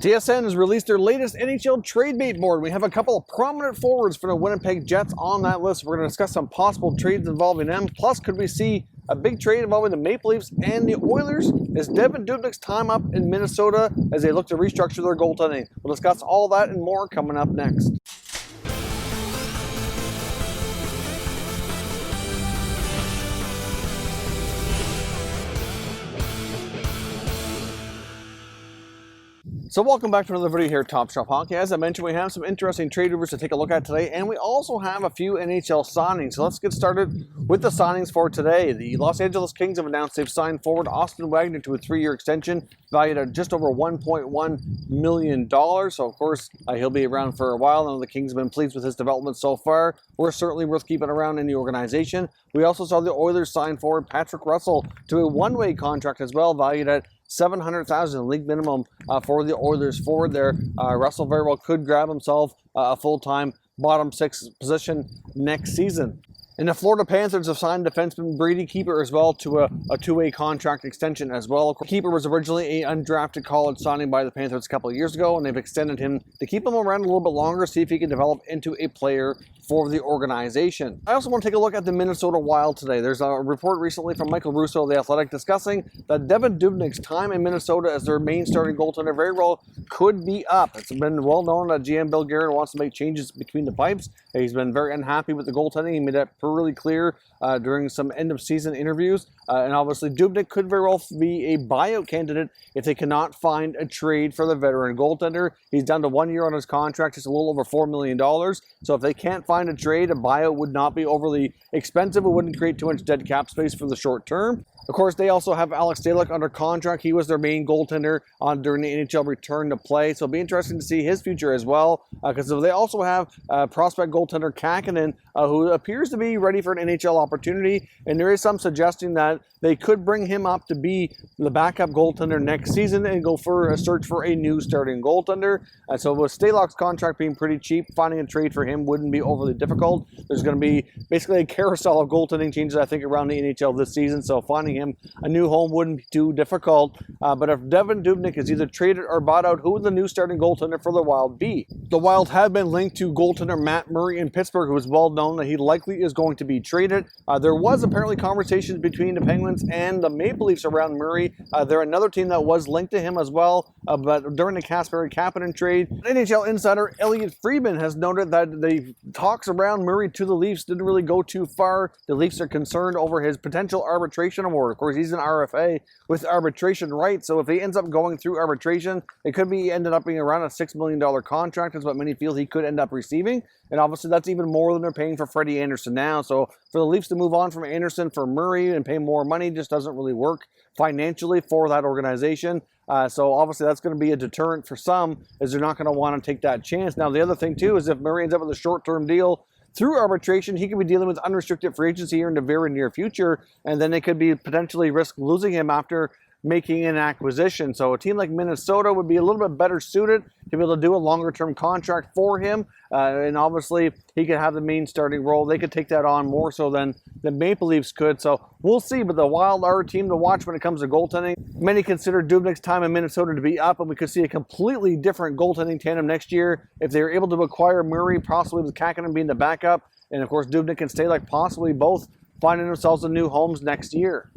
TSN has released their latest NHL trade bait board. We have a couple of prominent forwards for the Winnipeg Jets on that list. We're going to discuss some possible trades involving them. Plus, could we see a big trade involving the Maple Leafs and the Oilers? Is Dubnyk's time up in Minnesota as they look to restructure their goaltending? We'll discuss all that and more coming up next. So welcome back to another video here at Top Shop Hockey. As I mentioned, we have some interesting trade rumors to take a look at today, and we also have a few NHL signings. So let's get started with the signings for today. The Los Angeles Kings have announced they've signed forward Austin Wagner to a 3-year extension valued at just over $1.1 million. So of course, he'll be around for a while. I know the Kings have been pleased with his development so far. We're certainly worth keeping around in the organization. We also saw the Oilers sign forward Patrik Russell to a one-way contract as well, valued at $700,000 league minimum for the Oilers forward there. Russell very well could grab himself a full-time bottom six position next season. And the Florida Panthers have signed defenseman Brady Keeper as well to a two-way contract extension as well. Keeper was originally an undrafted college signing by the Panthers a couple of years ago, and they've extended him to keep him around a little bit longer, see if he can develop into a player for the organization. I also want to take a look at the Minnesota Wild today. There's a report recently from Michael Russo of The Athletic discussing that Dubnyk's time in Minnesota as their main starting goaltender very well could be up. It's been well known that GM Bill Guerin wants to make changes between the pipes. He's been very unhappy with the goaltending. He made that really clear during some end-of-season interviews. And obviously, Dubnyk could very well be a buyout candidate if they cannot find a trade for the veteran goaltender. He's down to 1 year on his contract, just a little over $4 million. So if they can't find a trade, a buyout would not be overly expensive. It wouldn't create too much dead cap space for the short term. Of course, they also have Alex Stalock under contract. He was their main goaltender during the NHL return to play. So it'll be interesting to see his future as well, because they also have prospect goaltender Kakinen, who appears to be ready for an NHL opportunity. And there is some suggesting that they could bring him up to be the backup goaltender next season and go for a search for a new starting goaltender. So with Stalock's contract being pretty cheap, finding a trade for him wouldn't be overly difficult. There's going to be basically a carousel of goaltending changes, I think, around the NHL this season. So finding him a new home wouldn't be too difficult. But if Dubnyk is either traded or bought out, who would the new starting goaltender for the Wild be? The Wild have been linked to goaltender Matt Murray in Pittsburgh, who is well known that he likely is going to be traded. There was apparently conversations between the Penguins and the Maple Leafs around Murray. They're another team that was linked to him as well. But during the Kasperi-Kapanen trade, NHL insider Elliot Friedman has noted that the talks around Murray to the Leafs didn't really go too far. The Leafs are concerned over his potential arbitration award. Of course, he's an RFA with arbitration rights, so if he ends up going through arbitration, it could be ended up being around a $6 million contract, is what many feel he could end up receiving. And obviously, that's even more than they're paying for Freddie Andersen now. So for the Leafs to move on from Andersen for Murray and pay more money just doesn't really work financially for that organization. So obviously that's going to be a deterrent for some, as they're not going to want to take that chance. Now the other thing too is if Murray ends up with a short-term deal through arbitration, he could be dealing with unrestricted free agency here in the very near future, and then they could be potentially risk losing him after making an acquisition. So a team like Minnesota would be a little bit better suited to be able to do a longer-term contract for him. And obviously, he could have the main starting role. They could take that on more so than the Maple Leafs could. So we'll see. But the Wild are a team to watch when it comes to goaltending. Many consider Dubnyk's time in Minnesota to be up, and we could see a completely different goaltending tandem next year if they were able to acquire Murray, possibly with Kakinen being the backup. And of course, Dubnyk and Stalock possibly both finding themselves in new homes next year.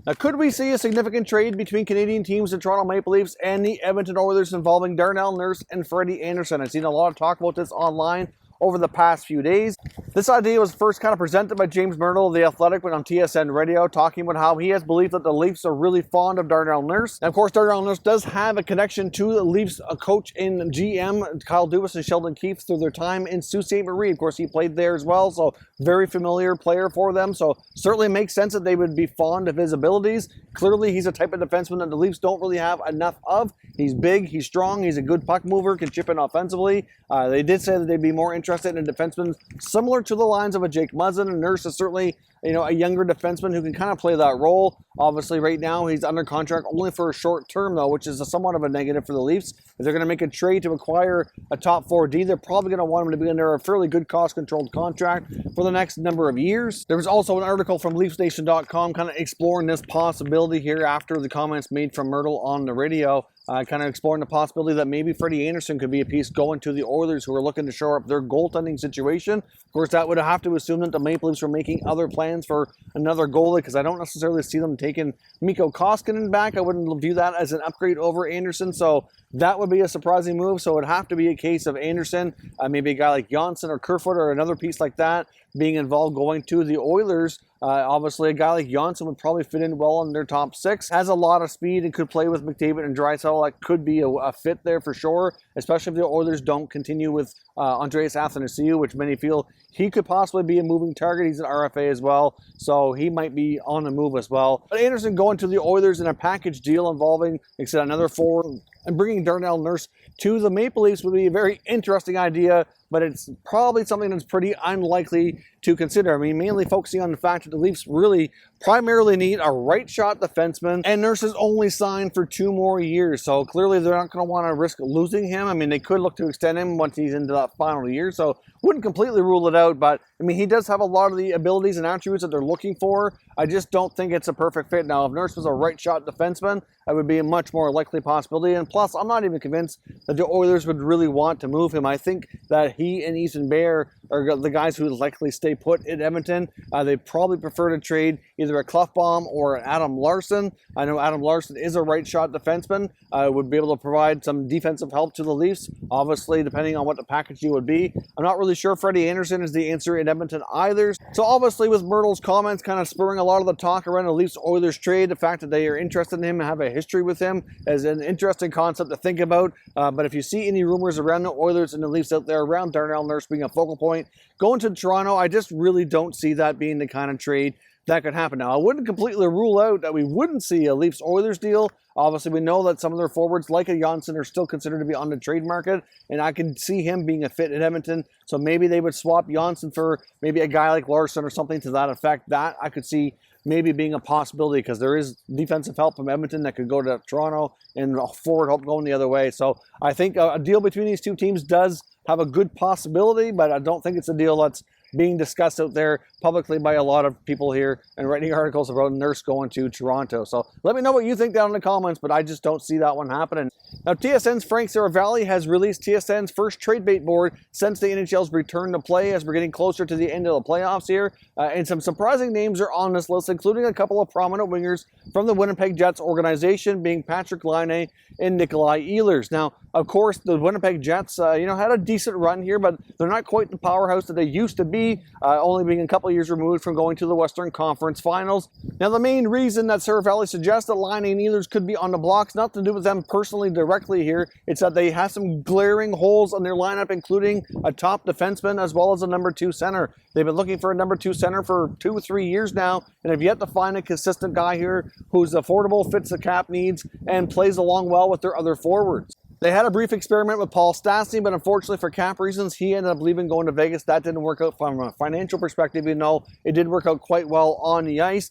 Now, could we see a significant trade between Canadian teams, the Toronto Maple Leafs and the Edmonton Oilers, involving Darnell, Nurse, and Freddie Andersen? I've seen a lot of talk about this online over the past few days. This idea was first kind of presented by James Myrtle of The Athletic on TSN Radio, talking about how he has belief that the Leafs are really fond of Darnell Nurse. And of course, Darnell Nurse does have a connection to the Leafs coach and GM, Kyle Dubas and Sheldon Keefe, through their time in Sault Ste. Marie. Of course, he played there as well, so very familiar player for them. So certainly makes sense that they would be fond of his abilities. Clearly, he's a type of defenseman that the Leafs don't really have enough of. He's big, he's strong, he's a good puck mover, can chip in offensively. They did say that they'd be more interested in a defenseman similar to the lines of a Jake Muzzin. And Nurse is certainly, a younger defenseman who can kind of play that role. Obviously, right now, he's under contract only for a short term, though, which is somewhat of a negative for the Leafs. If they're going to make a trade to acquire a top 4D, they're probably going to want him to be under a fairly good cost-controlled contract for the next number of years. There was also an article from LeafsNation.com kind of exploring this possibility here after the comments made from Myrtle on the radio. kind of exploring the possibility that maybe Freddie Andersen could be a piece going to the Oilers, who are looking to shore up their goaltending situation. Of course, that would have to assume that the Maple Leafs were making other plans for another goalie, because I don't necessarily see them taking Mikko Koskinen back. I wouldn't view that as an upgrade over Andersen, so that would be a surprising move. So it would have to be a case of Andersen, maybe a guy like Johnsson or Kerfoot or another piece like that being involved going to the Oilers. Obviously, a guy like Johnsson would probably fit in well in their top six. Has a lot of speed and could play with McDavid and Draisaitl. That could be a fit there for sure, especially if the Oilers don't continue with Andreas Athanasiou, which many feel he could possibly be a moving target. He's an RFA as well, so he might be on the move as well. But Andersen going to the Oilers in a package deal involving, like I said, another forward and bringing Darnell Nurse to the Maple Leafs would be a very interesting idea, but it's probably something that's pretty unlikely to consider. I mean, mainly focusing on the fact that the Leafs really primarily need a right shot defenseman, and Nurse is only signed for 2 more years, so clearly they're not going to want to risk losing him. I mean, they could look to extend him once he's into that final year, so wouldn't completely rule it out, but I mean, he does have a lot of the abilities and attributes that they're looking for. I just don't think it's a perfect fit. Now, if Nurse was a right shot defenseman, that would be a much more likely possibility, and plus, I'm not even convinced that the Oilers would really want to move him. I think that he and Ethan Bear are the guys who would likely stay put in Edmonton. They probably prefer to trade either a Klefbom or an Adam Larsson. I know Adam Larsson is a right shot defenseman, would be able to provide some defensive help to the Leafs, obviously, depending on what the package deal would be. I'm not really sure Freddie Andersen is the answer in Edmonton either. So obviously, with Myrtle's comments kind of spurring a lot of the talk around the Leafs-Oilers trade, the fact that they are interested in him and have a history with him is an interesting concept to think about. But if you see any rumors around the Oilers and the Leafs out there around Darnell Nurse being a focal point going to Toronto, I just really don't see that being the kind of trade that could happen. Now, I wouldn't completely rule out that we wouldn't see a Leafs-Oilers deal. Obviously, we know that some of their forwards, like a Johnsson, are still considered to be on the trade market, and I can see him being a fit in Edmonton. So maybe they would swap Johnsson for maybe a guy like Larsson or something to that effect. That I could see maybe being a possibility, because there is defensive help from Edmonton that could go to Toronto and forward help going the other way. So I think a deal between these two teams does have a good possibility, but I don't think it's a deal that's being discussed out there publicly by a lot of people here and writing articles about Nurse going to Toronto. So let me know what you think down in the comments, but I just don't see that one happening. Now, TSN's Frank Saravalli has released TSN's first trade bait board since the NHL's return to play, as we're getting closer to the end of the playoffs here. And some surprising names are on this list, including a couple of prominent wingers from the Winnipeg Jets organization, being Patrik Laine and Nikolai Ehlers. Now, of course, the Winnipeg Jets, had a decent run here, but they're not quite the powerhouse that they used to be, only being a couple of years removed from going to the Western Conference Finals. Now, the main reason that Saravalli suggests that Laine and Ehlers could be on the blocks, not to do with them personally directly here, it's that they have some glaring holes in their lineup, including a top defenseman as well as a number 2 center. They've been looking for a number 2 center for 2 or 3 years now, and have yet to find a consistent guy here who's affordable, fits the cap needs, and plays along well with their other forwards. They had a brief experiment with Paul Stastny, but unfortunately for cap reasons, he ended up leaving, going to Vegas. That didn't work out from a financial perspective, even though it did work out quite well on the ice.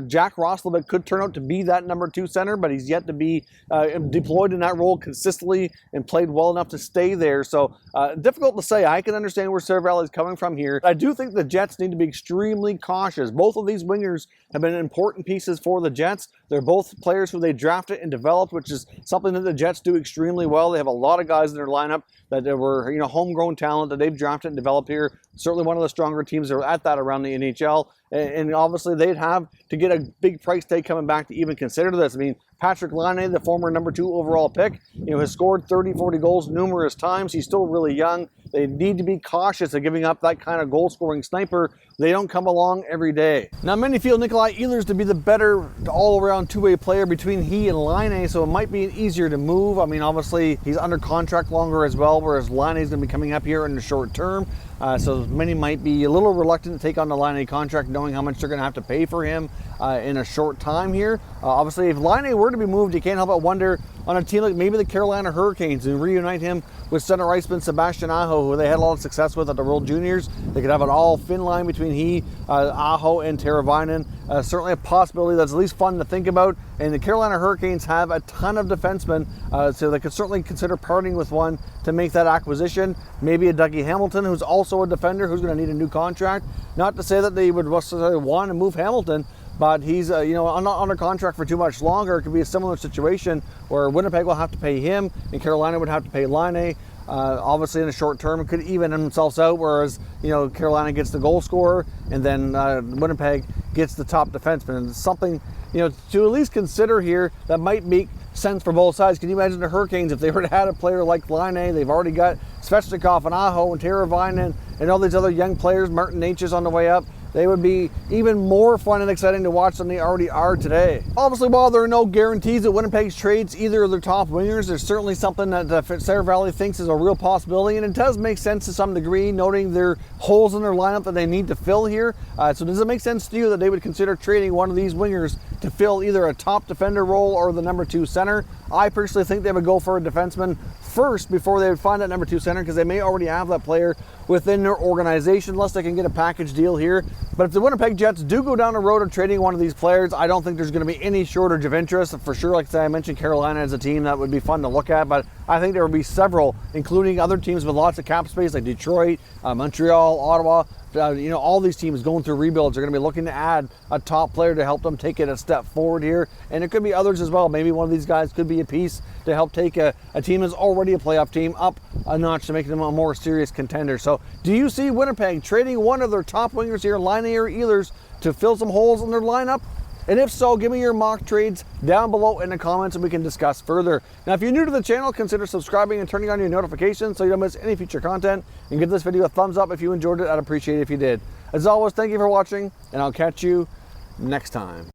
Jack Roslovic could turn out to be that number 2 center, but he's yet to be deployed in that role consistently and played well enough to stay there. So difficult to say. I can understand where Saravalli is coming from here. I do think the Jets need to be extremely cautious. Both of these wingers have been important pieces for the Jets. They're both players who they drafted and developed, which is something that the Jets do extremely well. They have a lot of guys in their lineup that were, homegrown talent that they've drafted and developed here. Certainly one of the stronger teams that are at that around the NHL. And obviously they'd have to get a big price tag coming back to even consider this. I mean, Patrik Laine, the former number 2 overall pick, has scored 30, 40 goals numerous times. He's still really young. They need to be cautious of giving up that kind of goal-scoring sniper. They don't come along every day. Now, many feel Nikolai Ehlers to be the better all-around two-way player between he and Laine, so it might be easier to move. I mean, obviously, he's under contract longer as well, whereas Laine is going to be coming up here in the short term. So many might be a little reluctant to take on the Laine contract, knowing how much they're going to have to pay for him in a short time here. Obviously, if Laine were to be moved, you can't help but wonder on a team like maybe the Carolina Hurricanes and reunite him with center iceman Sebastian Aho, who they had a lot of success with at the World Juniors. They could have an all-fin line between he, Aho, and Teravainen. Certainly a possibility that's at least fun to think about. And the Carolina Hurricanes have a ton of defensemen, so they could certainly consider parting with one to make that acquisition. Maybe a Dougie Hamilton, who's also a defender, who's going to need a new contract. Not to say that they would necessarily want to move Hamilton, but he's not under contract for too much longer. It could be a similar situation where Winnipeg will have to pay him and Carolina would have to pay Laine. Obviously in the short term, it could even themselves out, whereas Carolina gets the goal scorer and then Winnipeg gets the top defenseman. And it's something to at least consider here that might make sense for both sides. Can you imagine the Hurricanes if they were to have a player like Laine? They've already got Svechnikov and Aho and Teravainen and all these other young players. Martin H is on the way up. They would be even more fun and exciting to watch than they already are today. Obviously, while there are no guarantees that Winnipeg's trades either of their top wingers, there's certainly something that Sarah Valley thinks is a real possibility, and it does make sense to some degree, noting their holes in their lineup that they need to fill here. So does it make sense to you that they would consider trading one of these wingers to fill either a top defender role or the number 2 center? I personally think they would go for a defenseman first before they would find that number 2 center, because they may already have that player within their organization, unless they can get a package deal here. But if the Winnipeg Jets do go down the road of trading one of these players, I don't think there's going to be any shortage of interest. For sure, like I mentioned, Carolina as a team that would be fun to look at, but I think there would be several, including other teams with lots of cap space like Detroit, Montreal, Ottawa. All these teams going through rebuilds are going to be looking to add a top player to help them take it a step forward here. And it could be others as well. Maybe one of these guys could be a piece to help take a team that's already a playoff team up a notch to make them a more serious contender. So do you see Winnipeg trading one of their top wingers here, Laine or Ehlers, to fill some holes in their lineup? And if so, give me your mock trades down below in the comments and we can discuss further. Now, if you're new to the channel, consider subscribing and turning on your notifications so you don't miss any future content. And give this video a thumbs up if you enjoyed it. I'd appreciate it if you did. As always, thank you for watching, and I'll catch you next time.